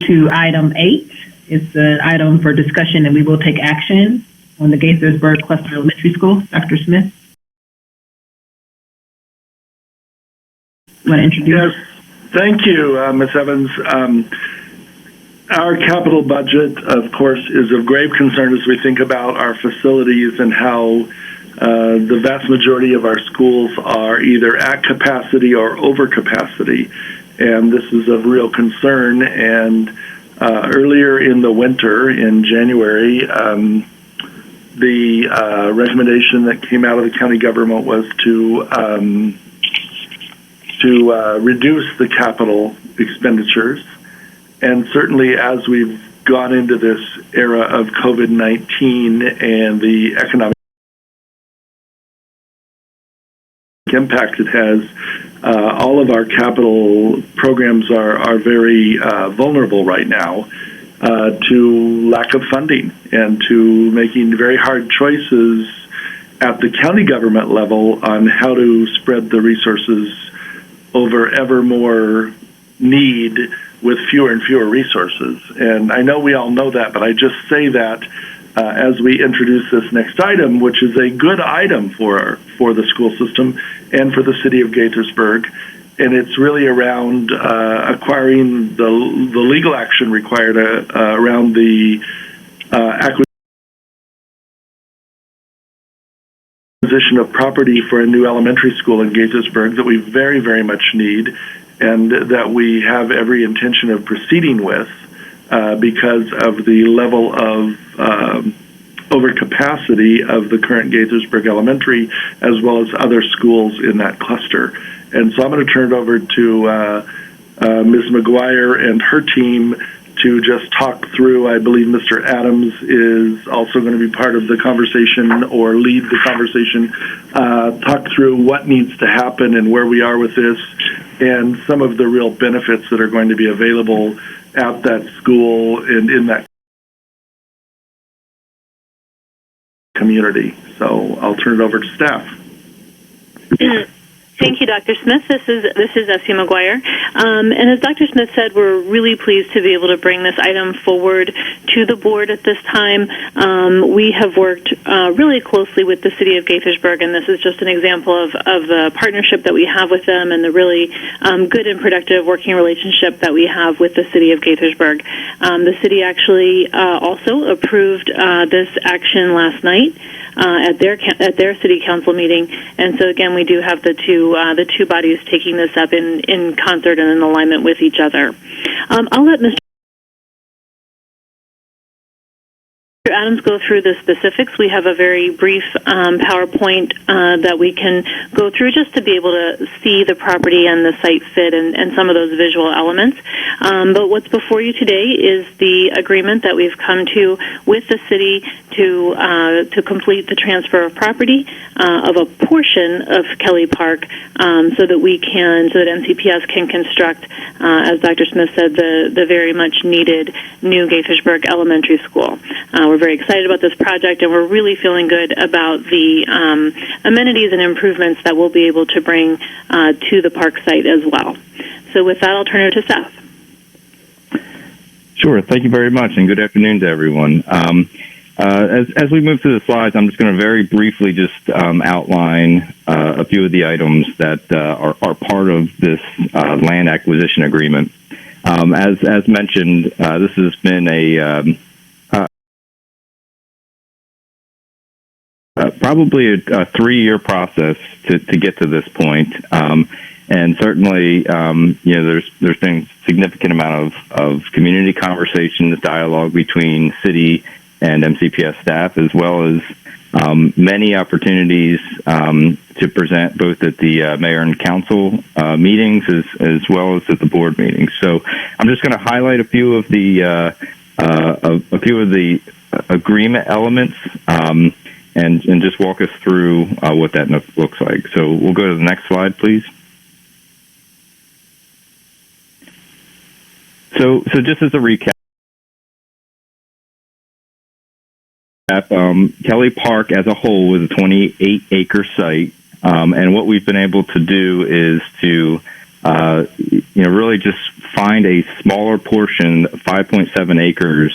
to item 8. It's an item for discussion, and we will take action on the Gaithersburg Cluster Elementary School. Dr. Smith, you want to introduce? Yes, thank you, Ms. Evans. Our capital budget, of course, is of grave concern as we think about our facilities and how the vast majority of our schools are either at capacity or over capacity. And this is of real concern. And earlier in the winter, in January, the recommendation that came out of the county government was to reduce the capital expenditures. And certainly as we've gone into this era of COVID-19 and the economic impact it has, all of our capital programs are very vulnerable right now to lack of funding and to making very hard choices at the county government level on how to spread the resources over ever more need with fewer and fewer resources. And I know we all know that, but I just say that as we introduce this next item, which is a good item for the school system and for the city of Gaithersburg. And it's really around acquiring the legal action required around the acquisition of property for a new elementary school in Gaithersburg that we very, very much need, and that we have every intention of proceeding with because of the level of overcapacity of the current Gaithersburg Elementary, as well as other schools in that cluster. And so I'm going to turn it over to Ms. McGuire and her team to just talk through. I believe Mr. Adams is also going to be part of the conversation or lead the conversation, talk through what needs to happen and where we are with this, and some of the real benefits that are going to be available at that school and in that community. So I'll turn it over to staff. Thank you, Dr. Smith. This is Essie McGuire. And as Dr. Smith said, we're really pleased to be able to bring this item forward to the board at this time. We have worked really closely with the City of Gaithersburg, and this is just an example of the partnership that we have with them and the really good and productive working relationship that we have with the City of Gaithersburg. The city actually also approved this action last night at their city council meeting, and so again, we do have the two bodies taking this up in concert and in alignment with each other. I'll let Mr. Adams go through the specifics. We have a very brief PowerPoint that we can go through just to be able to see the property and the site fit and some of those visual elements. But what's before you today is the agreement that we've come to with the city to complete the transfer of property of a portion of Kelley Park so that MCPS can construct, as Dr. Smith said, the very much needed new Gaithersburg Elementary School. We're very excited about this project, and we're really feeling good about the amenities and improvements that we'll be able to bring to the park site as well. So with that, I'll turn it to Seth. Sure. Thank you very much, and good afternoon to everyone. As we move through the slides, I'm just going to very briefly just outline a few of the items that are part of this land acquisition agreement. As mentioned, this has been probably a 3-year process to get to this point, and certainly, there's been significant amount of community conversations, dialogue between city and MCPS staff, as well as many opportunities to present both at the mayor and council meetings as well as at the board meetings. So I'm just going to highlight a few of the agreement elements. And just walk us through what that looks like. So we'll go to the next slide, please. So just as a recap, Kelley Park as a whole is a 28-acre site, and what we've been able to do is to really just find a smaller portion, 5.7 acres,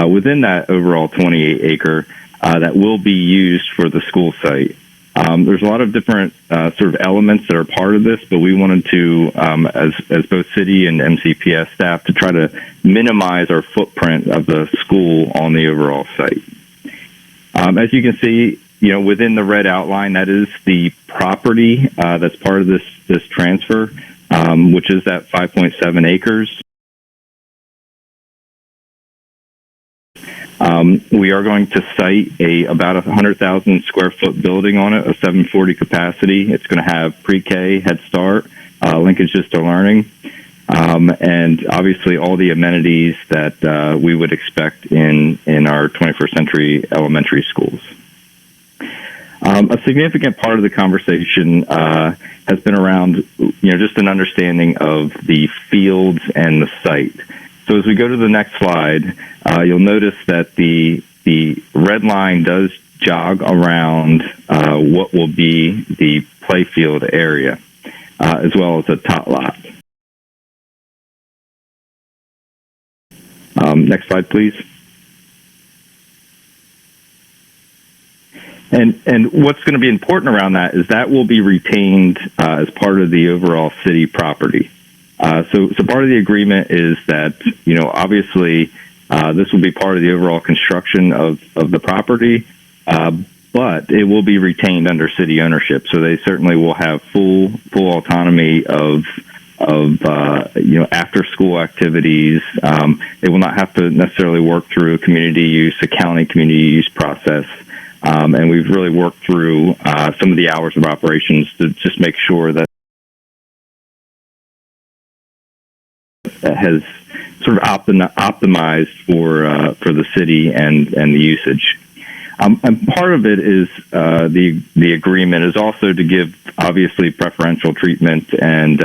within that overall 28 acre that will be used for the school site. There's a lot of different sort of elements that are part of this, but we wanted to, as both city and MCPS staff, to try to minimize our footprint of the school on the overall site. As you can see, within the red outline, that is the property that's part of this transfer, which is that 5.7 acres. We are going to site about 100,000 square foot building on it, a 740 capacity. It's going to have pre-K, Head Start, linkages to learning, and obviously all the amenities that we would expect in our 21st century elementary schools. A significant part of the conversation has been around, just an understanding of the fields and the site. So as we go to the next slide, you'll notice that the red line does jog around what will be the playfield area, as well as a tot lot. Next slide, please. And what's going to be important around that is that will be retained as part of the overall city property. So part of the agreement is that, obviously this will be part of the overall construction of the property, but it will be retained under city ownership. So they certainly will have full autonomy of after school activities. They will not have to necessarily work through a county community use process. And we've really worked through some of the hours of operations to just make sure that has sort of optimized for the city and the usage. And part of it is the agreement is also to give obviously preferential treatment and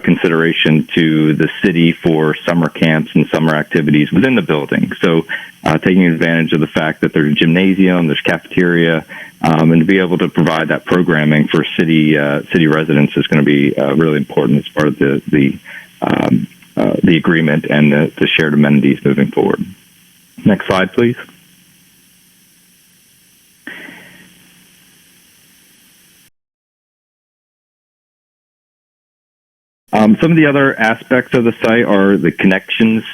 consideration to the city for summer camps and summer activities within the building. So taking advantage of the fact that there's a gymnasium, there's cafeteria, and to be able to provide that programming for city residents is going to be really important as part of the agreement and the shared amenities moving forward. Next slide, please. Some of the other aspects of the site are the connections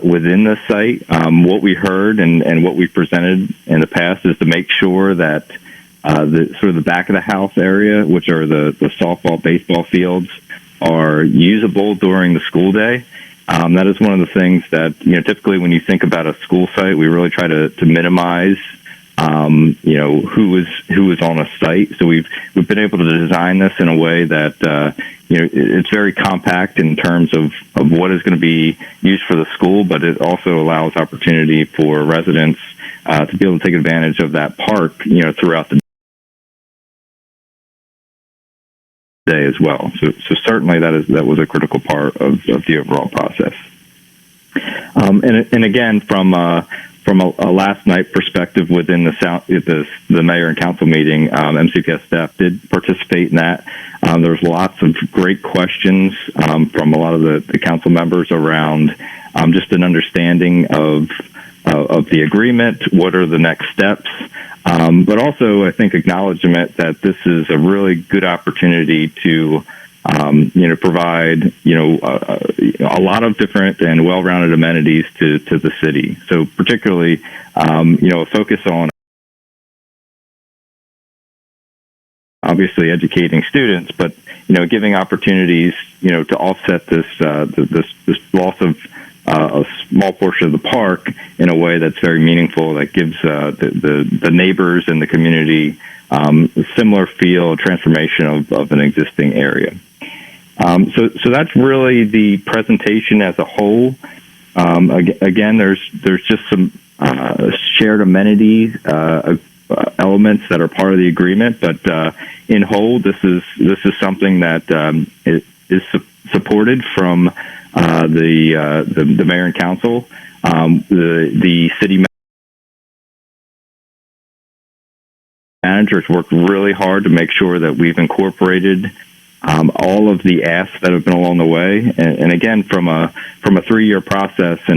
within the site. What we heard and what we presented in the past is to make sure that the back of the house area, which are the softball, baseball fields, are usable during the school day. That is one of the things that, typically when you think about a school site, we really try to minimize who is on a site. So we've been able to design this in a way that it's very compact in terms of what is going to be used for the school, but it also allows opportunity for residents to be able to take advantage of that park, throughout the day as well. So certainly that was a critical part of the overall process. And again, from a last night perspective within the mayor and council meeting, MCPS staff did participate in that. There was lots of great questions from a lot of the council members around just an understanding of the agreement, what are the next steps, but also I think acknowledgement that this is a really good opportunity to provide a lot of different and well-rounded amenities to the city. So particularly a focus on obviously educating students, but giving opportunities to offset this loss of a small portion of the park in a way that's very meaningful, that gives the neighbors and the community a similar feel, transformation of an existing area. So that's really the presentation as a whole. Again, there's just some shared amenities elements that are part of the agreement, but in whole, this is something that is supported from the mayor and council, the city managers worked really hard to make sure that we've incorporated all of the asks that have been along the way. And again, from a 3-year process, and